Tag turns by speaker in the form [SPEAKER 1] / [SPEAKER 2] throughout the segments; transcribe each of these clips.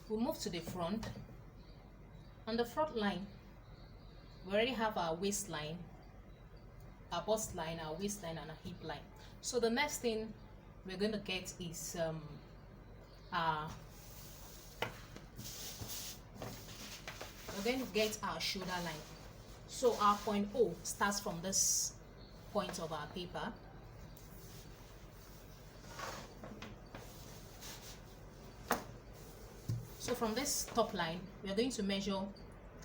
[SPEAKER 1] we'll move to the front. On the front line, we already have our waistline, our bust line, our waistline, and our hip line. So the next thing we're going to get is we're going to get our shoulder line. So our point O starts from this point of our paper. So from this top line, we are going to measure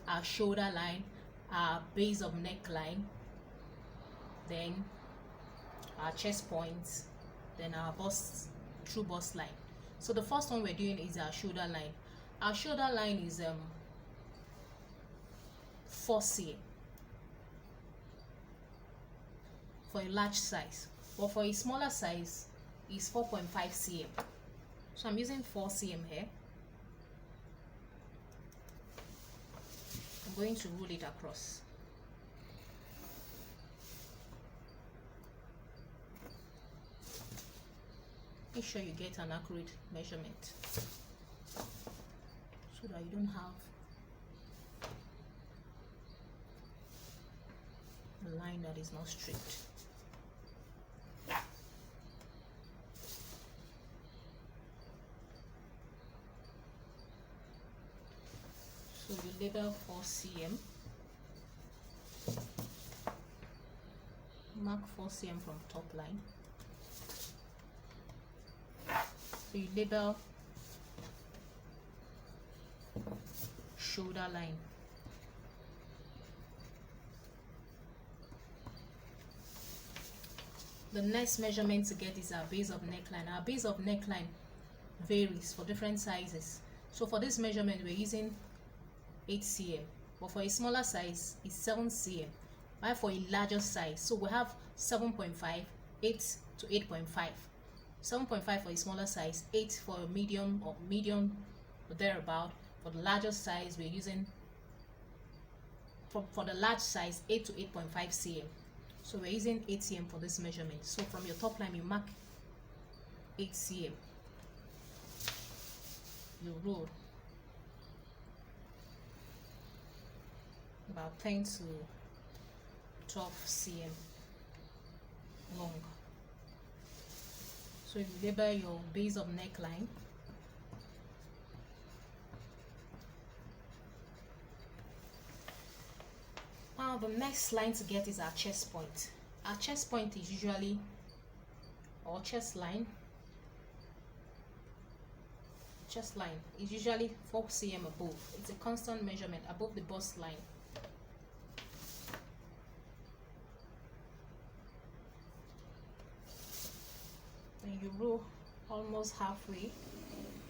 [SPEAKER 1] our shoulder line, our base of neckline, then our chest point, then our bust, true bust line. So the first one we're doing is our shoulder line. Our shoulder line is 4 cm for a large size, but for a smaller size is 4.5 cm. So I'm using 4 cm here. I'm going to roll it across. Make sure you get an accurate measurement so that you don't have a line that is not straight. So you label 4 cm, mark 4 cm from top line. So you label shoulder line. The next measurement to get is our base of neckline. Our base of neckline varies for different sizes. So for this measurement, we're using 8 cm, but for a smaller size, it's 7 cm. While for a larger size, so we have 7.5, 8 to 8.5. 7.5 for a smaller size, 8 for a medium or thereabout. For the larger size, we're using for the large size 8 to 8.5 cm. So we're using 8 cm for this measurement. So from your top line, you mark 8 cm. You roll about 10 to 12 cm long. So you label your base of neckline. Now the next line to get is our chest point. Our chest point is usually, or chest line is usually 4 cm above. It's a constant measurement above the bust line. Then you roll almost halfway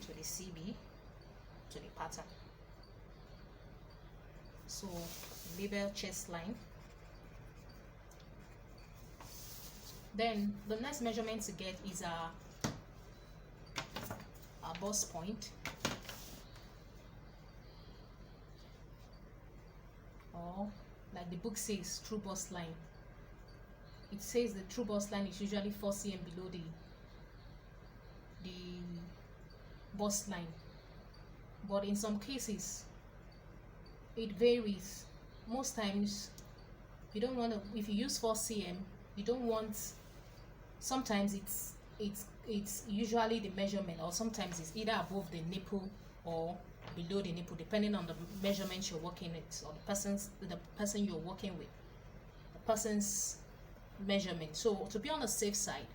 [SPEAKER 1] to the CB, to the pattern. So label chest line. Then the next measurement to get is our bust point, or like the book says, true bust line. It says the true bust line is usually 4 cm below the bust line, but in some cases it varies. Most times you don't want to, if you use 4 cm, you don't want, sometimes it's usually the measurement, or sometimes it's either above the nipple or below the nipple, depending on the measurements you're working with, or the person you're working with, the person's measurement. So to be on the safe side,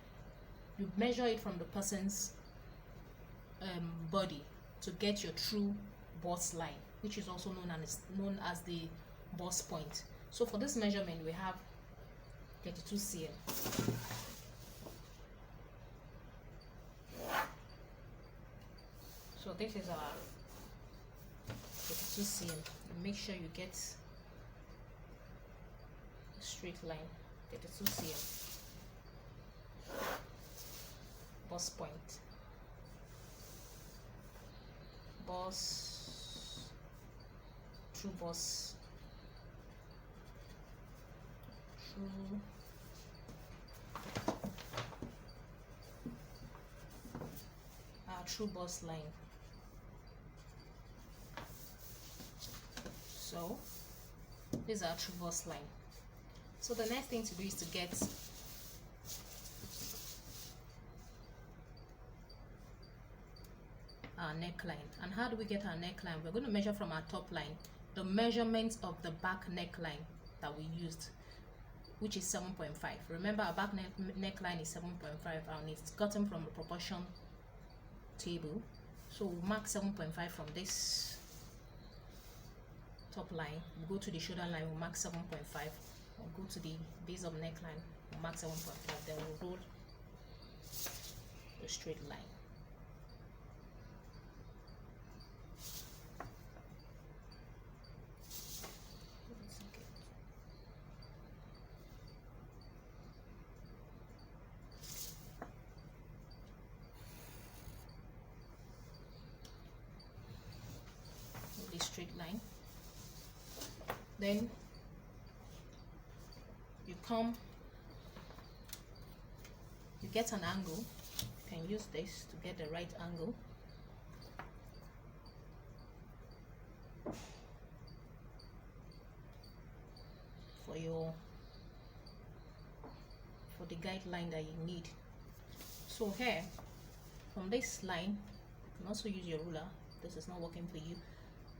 [SPEAKER 1] you measure it from the person's body to get your true bust line, which is also known as the bust point. So for this measurement, we have 32 cm. So this is our 32 cm. Make sure you get a straight line. 32 cm. Bust point. Bust, true bust, true bust line. So this is our true bust line. So the next thing to do is to get our neckline. And how do we get our neckline? We're going to measure from our top line the measurement of the back neckline that we used, which is 7.5. Remember, our back neckline is 7.5 and it's gotten from a proportion table. So we'll mark 7.5 from this top line. We'll go to the shoulder line, we'll mark 7.5. We'll go to the base of neckline, we'll mark 7.5. Then we'll roll a straight line. Straight line. Then you get an angle. You can use this to get the right angle. For the guideline that you need. So here, from this line, you can also use your ruler. This is not working for you.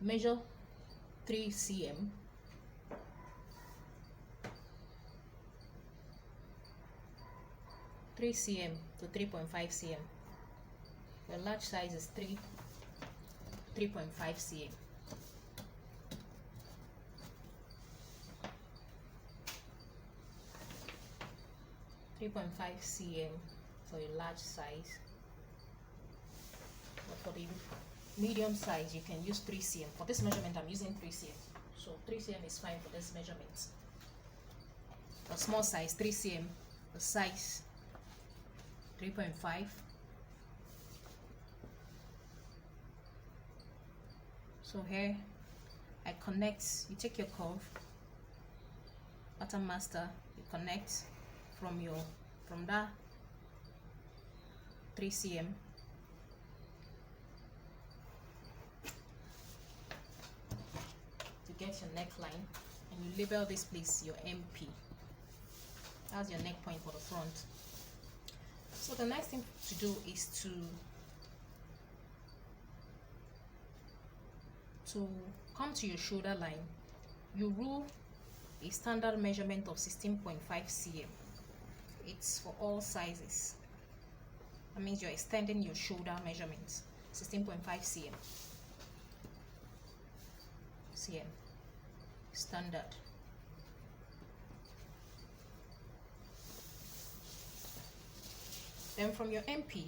[SPEAKER 1] Measure 3 cm. to 3.5 cm. Your large size is 3.5 cm. cm for your large size. But for the medium size, you can use 3 cm. For this measurement, I'm using 3 cm. So 3 cm is fine for this measurement. For small size, 3 cm. The size 3.5. So here I connect. You take your curve, pattern master. You connect from that 3 cm. Get your neckline, and you label this place your MP. That's your neck point for the front. So the next thing to do is to come to your shoulder line. You rule a standard measurement of 16.5 cm. It's for all sizes. That means you're extending your shoulder measurement, 16.5 cm. Standard. Then from your MP,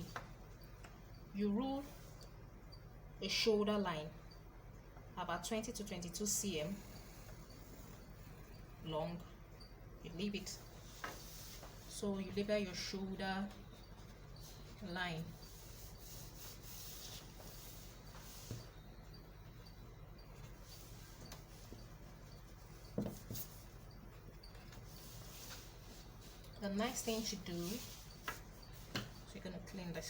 [SPEAKER 1] you rule a shoulder line about 20 to 22 cm long. You leave it. So you label your shoulder line. The next thing to do, so you're going to clean this.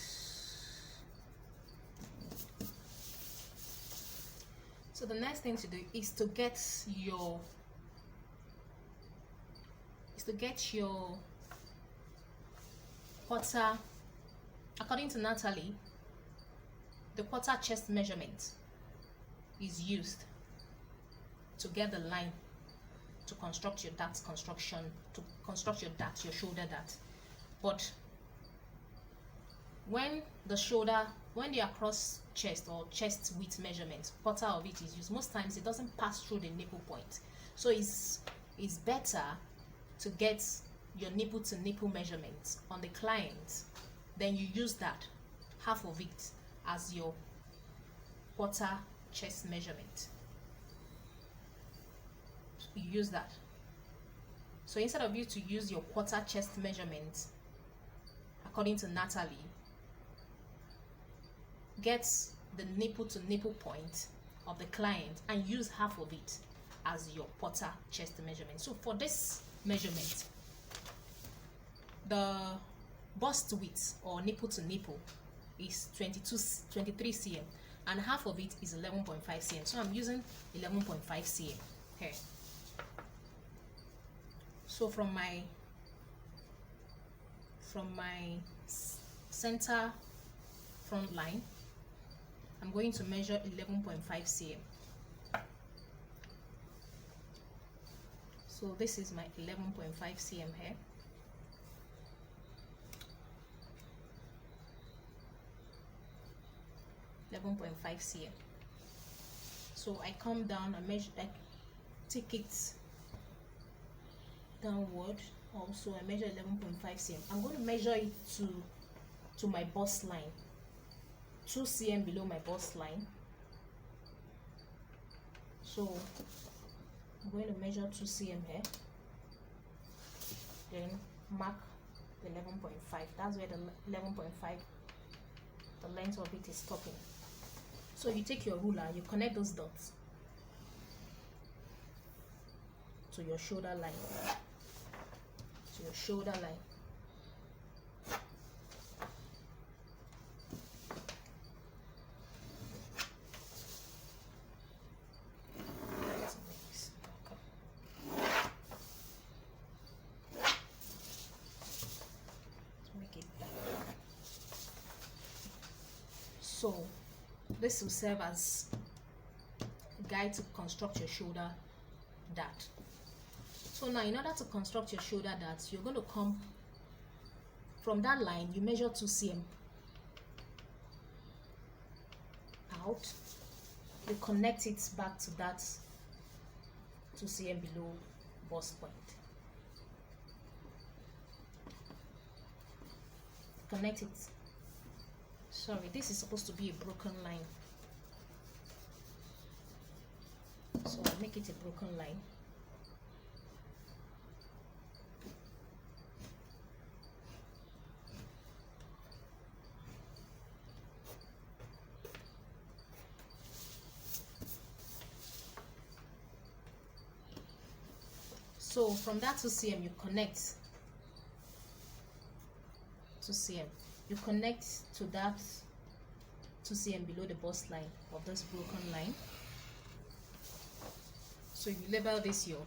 [SPEAKER 1] So the next thing to do is to get your quarter. According to Natalie, the quarter chest measurement is used to get the line to construct your dart construction, to construct your dart, your shoulder dart. But when the across chest or chest width measurement, quarter of it is used, most times it doesn't pass through the nipple point. So it's better to get your nipple to nipple measurement on the client. Then you use that, half of it, as your quarter chest measurement. You use that. So instead of you to use your quarter chest measurement, according to Natalie, get the nipple to nipple point of the client and use half of it as your quarter chest measurement. So for this measurement, the bust width or nipple to nipple is 23 cm and half of it is 11.5 cm. So I'm using 11.5 cm. hair. So from my center front line, I'm going to measure 11.5 cm. So this is my 11.5 cm hair. cm. So I come down and measure, I take it downward. Also I measure 11.5 cm. I'm going to measure it to my bust line, 2 cm below my bust line. So I'm going to measure 2 cm here, then mark 11.5. That's where the 11.5, the length of it is stopping. So you take your ruler, you connect those dots to your shoulder line, So this will serve as a guide to construct your shoulder dart. So now in order to construct your shoulder dart, you're going to come from that line, you measure 2 cm out, you connect it back to that 2 cm below bust point. Connect it. Sorry, this is supposed to be a broken line, so I'll make it a broken line. So from that 2 cm you connect 2 cm. You connect to that 2 cm below the bust line of this broken line. So you label this your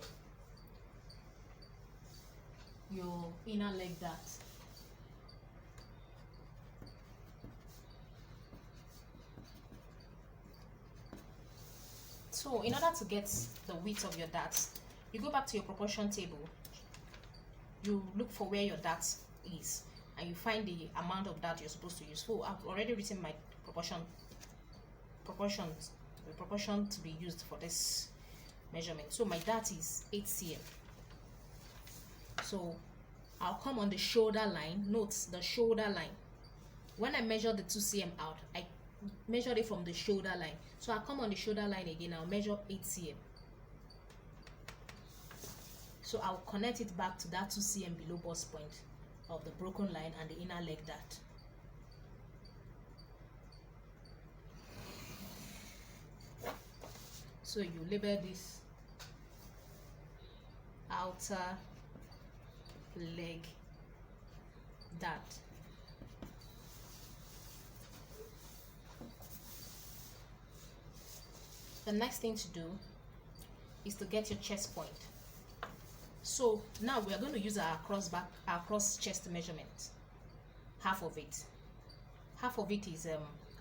[SPEAKER 1] inner leg dart. So in order to get the width of your dart, you go back to your proportion table, you look for where your dart is, and you find the amount of dart you're supposed to use. So I've already written my the proportion to be used for this measurement. So my dart is 8 cm. So I'll come on the shoulder line. Note the shoulder line. When I measure the 2 cm out, I measured it from the shoulder line. So I'll come on the shoulder line again. I'll measure 8 cm. So I'll connect it back to that 2 cm below bust point of the broken line and the inner leg dart. So you label this outer leg dart. The next thing to do is to get your chest point. So now we are going to use our cross chest measurement. Half of it is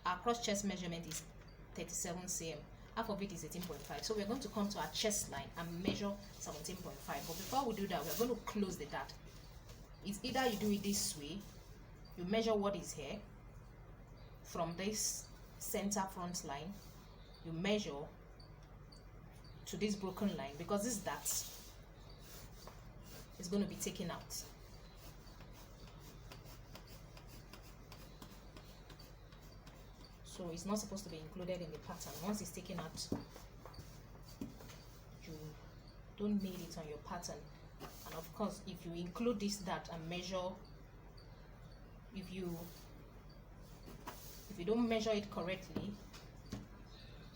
[SPEAKER 1] our cross chest measurement is 37 cm. Half of it is 18.5. So we're going to come to our chest line and measure 17.5. But before we do that, we're going to close the dart. It's either you do it this way, you measure what is here from this center front line, you measure to this broken line, because this dart is going to be taken out. So it's not supposed to be included in the pattern. Once it's taken out, you don't need it on your pattern. And of course, if you include this dart and measure, if you don't measure it correctly,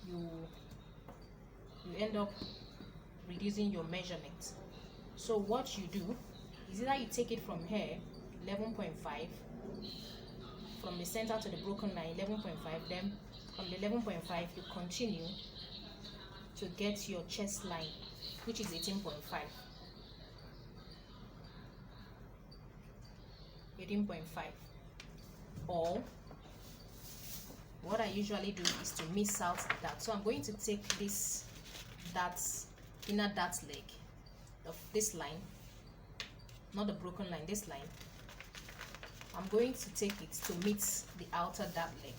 [SPEAKER 1] you end up reducing your measurement. So what you do is either you take it from here, 11.5, from the center to the broken line, 11.5, then from the 11.5 you continue to get your chest line which is 18.5. 18.5. Or what I usually do is to miss out that. So I'm going to take this inner dart leg of this line, not the broken line, this line. I'm going to take it to meet the outer dart leg.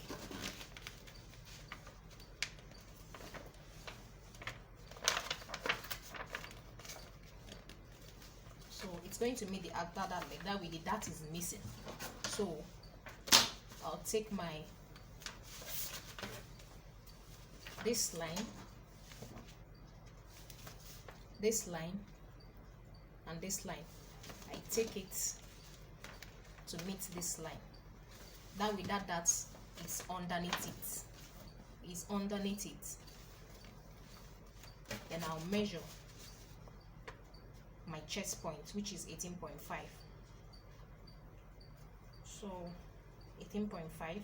[SPEAKER 1] So it's going to meet the outer dart leg, that way the dart is missing. So I'll take this line, and this line. I take it to meet this line. That way that dart is underneath it. Then I'll measure my chest point, which is 18.5. So 18.5.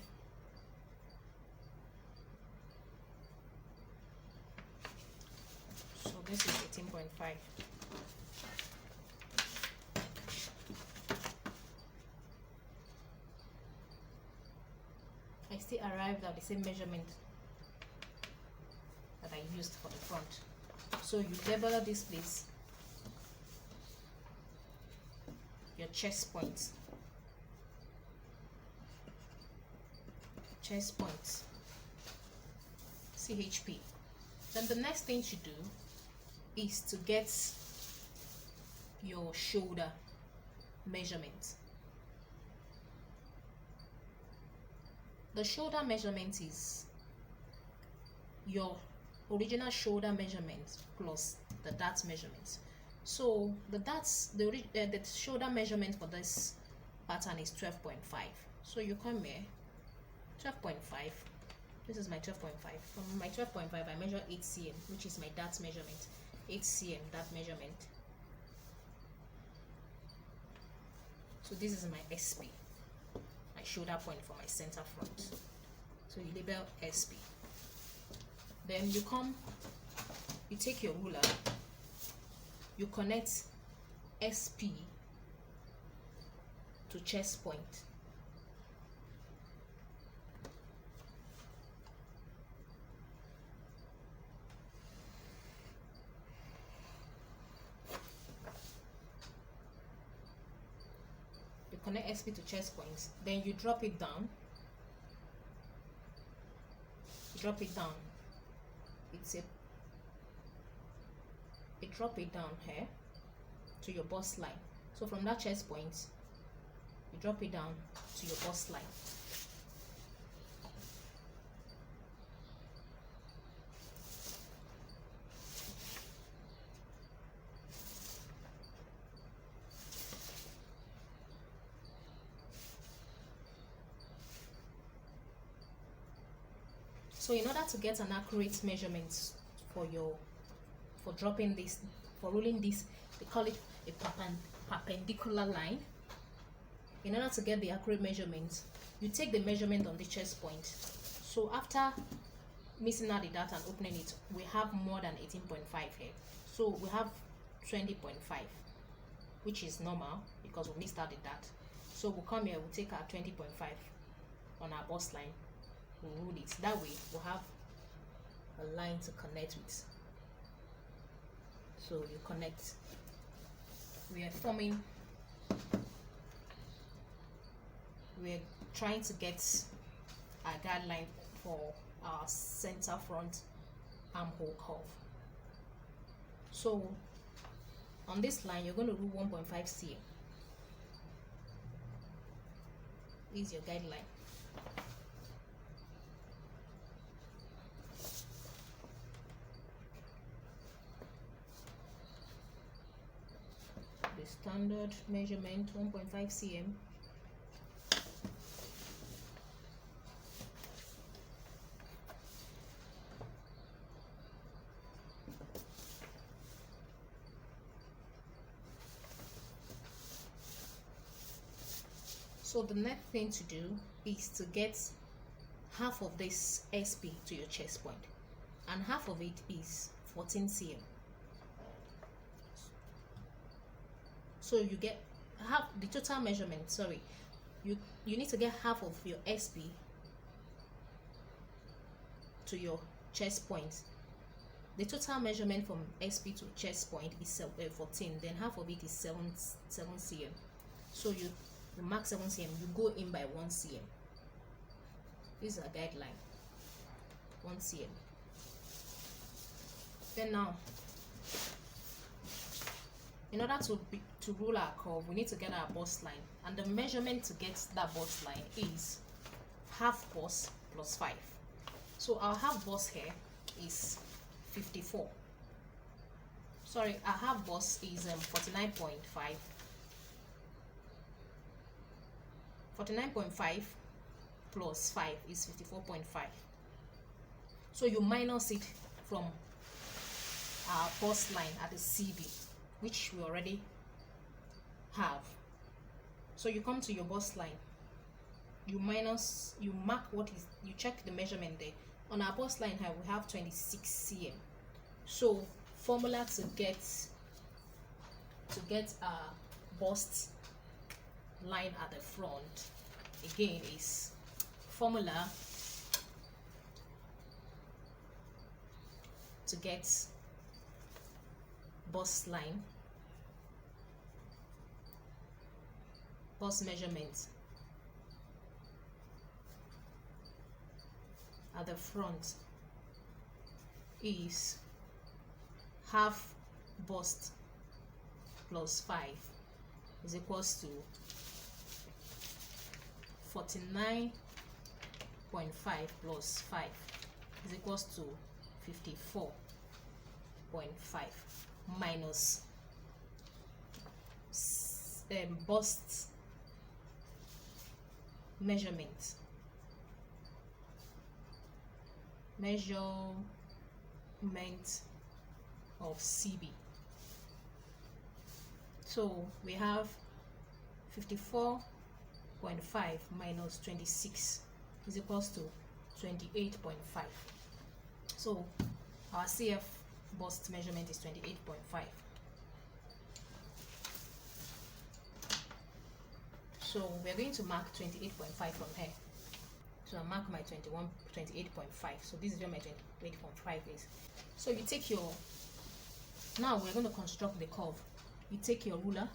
[SPEAKER 1] So this is 18.5. I still arrived at the same measurement that I used for the front. So you level this place, your chest point, CHP. Then the next thing to do is to get your shoulder measurement. The shoulder measurement is your original shoulder measurement plus the dart measurement. So the shoulder measurement for this pattern is 12.5. So you come here, 12.5. This is my 12.5. From my 12.5, I measure 8 cm, which is my dart measurement. 8 cm dart measurement. So this is my SP, my shoulder point for my center front. So you label SP. Then you take your ruler, you connect SP to chest point. You connect SP to chest points, then you drop it down. Drop it down. Drop it down here to your bust line. So from that chest point, you drop it down to your bust line. So in order to get an accurate measurement for dropping this, for rolling this, they call it a perpendicular line. In order to get the accurate measurement, you take the measurement on the chest point. So after missing out the dart and opening it, we have more than 18.5 here. So we have 20.5, which is normal because we missed out the dart. So we'll come here, we'll take our 20.5 on our bust line. We'll roll it. That way we'll have a line to connect with. So you connect. We are trying to get a guideline for our center front armhole curve. So on this line you're going to do 1.5 cm. This is your guideline. The standard measurement 1.5 cm. So the next thing to do is to get half of this SP to your chest point, and half of it is 14 cm. So you get half the total measurement. Sorry, you need to get half of your SB to your chest point. The total measurement from SB to chest point is 14. Then half of it is 7 cm. So you mark 7 cm. You go in by 1 cm. This is a guideline. 1 cm. Then now, in order to rule our curve, we need to get our bust line, and the measurement to get that bust line is half bust plus 5. So our half bust here is 54. Sorry, our half bust is 49.5. 49.5 plus 5 is 54.5. So you minus it from our bust line at the CB, which we already have. So you come to your bust line, you mark what is, you check the measurement there. On our bust line here, we have 26 cm. So formula to get our bust line at the front again is formula to get bust line, bust measurement at the front is half bust plus 5 is equals to 49.5 plus 5 is equals to 54.5 minus bust measurement of CB. So we have 54.5 minus 26 is equals to 28.5. So our CF bust measurement is 28.5. So we're going to mark 28.5 from here. So I mark my 28.5. So this is where my 28.5 is. So you take your, now we're going to construct the curve. You take your ruler,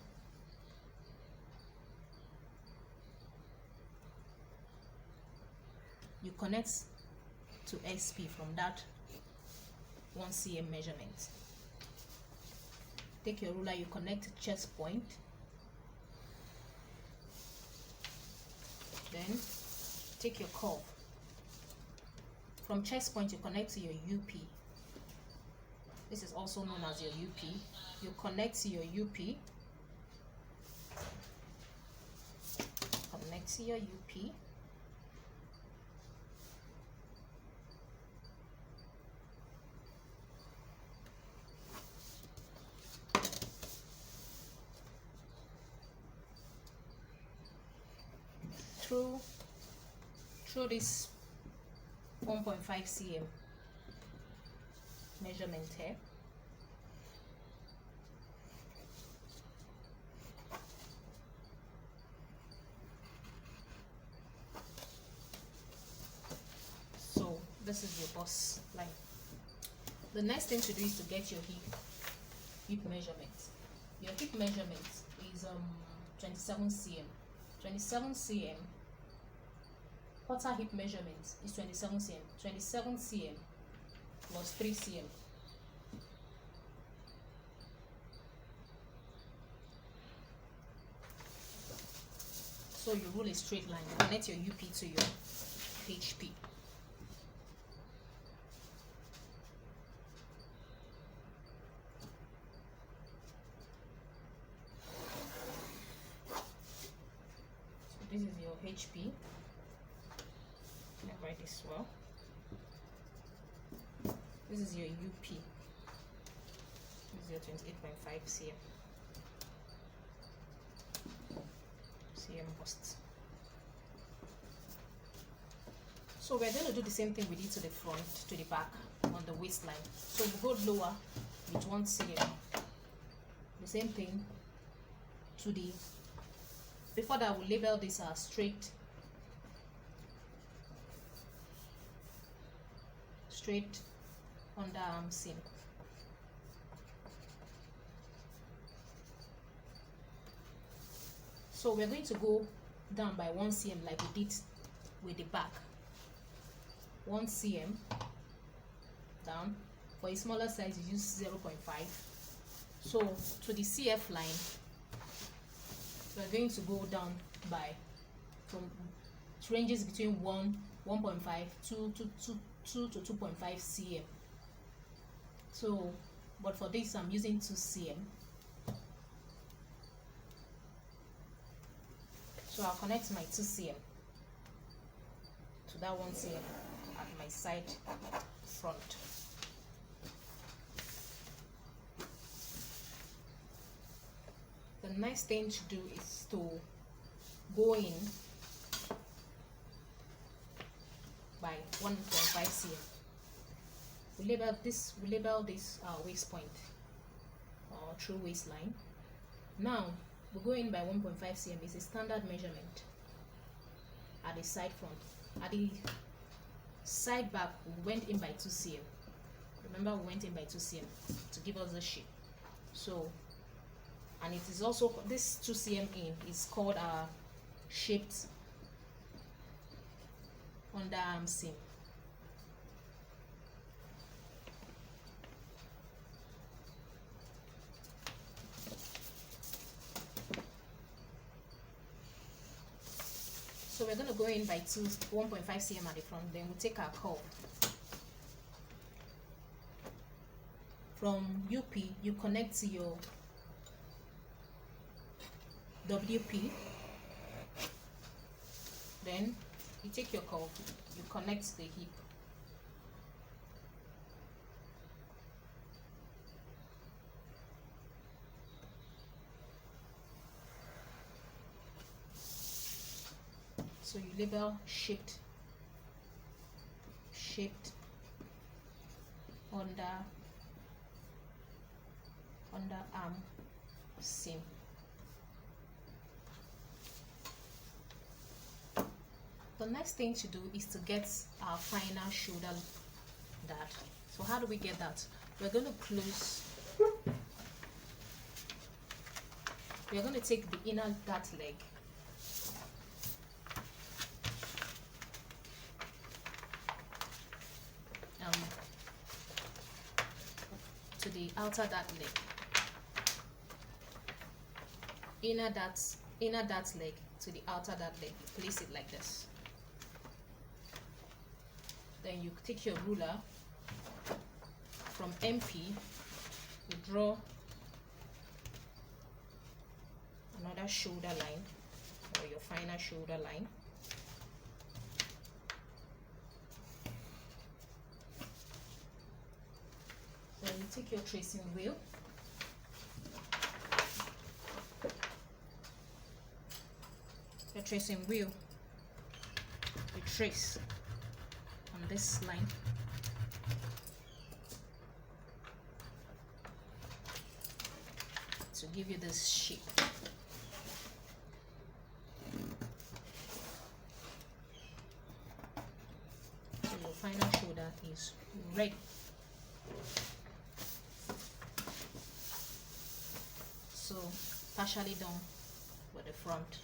[SPEAKER 1] you connect to SP from that 1 cm measurement. Take your ruler, you connect to chest point, then take your curve. From chest point, you connect to your UP. This is also known as your UP. You connect to your UP. Connect to your UP. Through this 1.5 cm measurement here. So this is your bust line. The next thing to do is to get your hip measurement. Your hip measurement is 27 cm. 27 cm. Quarter hip measurement is 27 cm. 27 cm plus 3 cm. So you rule a straight line. Connect your UP to your HP. So this is your HP. Let me write this well. This is your UP. This is your 28.5 cm bust. So we're going to do the same thing we did to the front, to the back, on the waistline. So we go lower with 1 cm. The same thing to the, before that we'll label this as straight underarm seam. So we're going to go down by 1 cm like we did with the back. 1 cm down. For a smaller size you use 0.5. So to the CF line we're going to go down by, from, it ranges between 1.5 to 2.5 cm. So but for this I'm using 2 cm. So I'll connect my 2 cm to that 1 cm at my side front. The next thing to do is to go in by 1.5 cm. We label this waist point or true waistline. Now we go in by 1.5 cm. It's a standard measurement at the side front. At the side back we went in by 2 cm. Remember we went in by 2 cm to give us the shape. So, and it is also, this 2 cm in is called our shaped underarm seam. So we're going to go in by 1.5 cm at the front, then we'll take our curve. From UP, you connect to your WP, then you take your curve, you connect to the hip. So you label shaped underarm seam. The next thing to do is to get our final shoulder dart. So how do we get that? We're going to close, we're going to take the inner dart leg to the outer dart leg, inner dart leg to the outer dart leg. You place it like this. Then you take your ruler from MP, you draw another shoulder line or your final shoulder line. Then you take your tracing wheel, you trace on this line. To give you this shape. So your final shoulder is ready. So partially done with the front.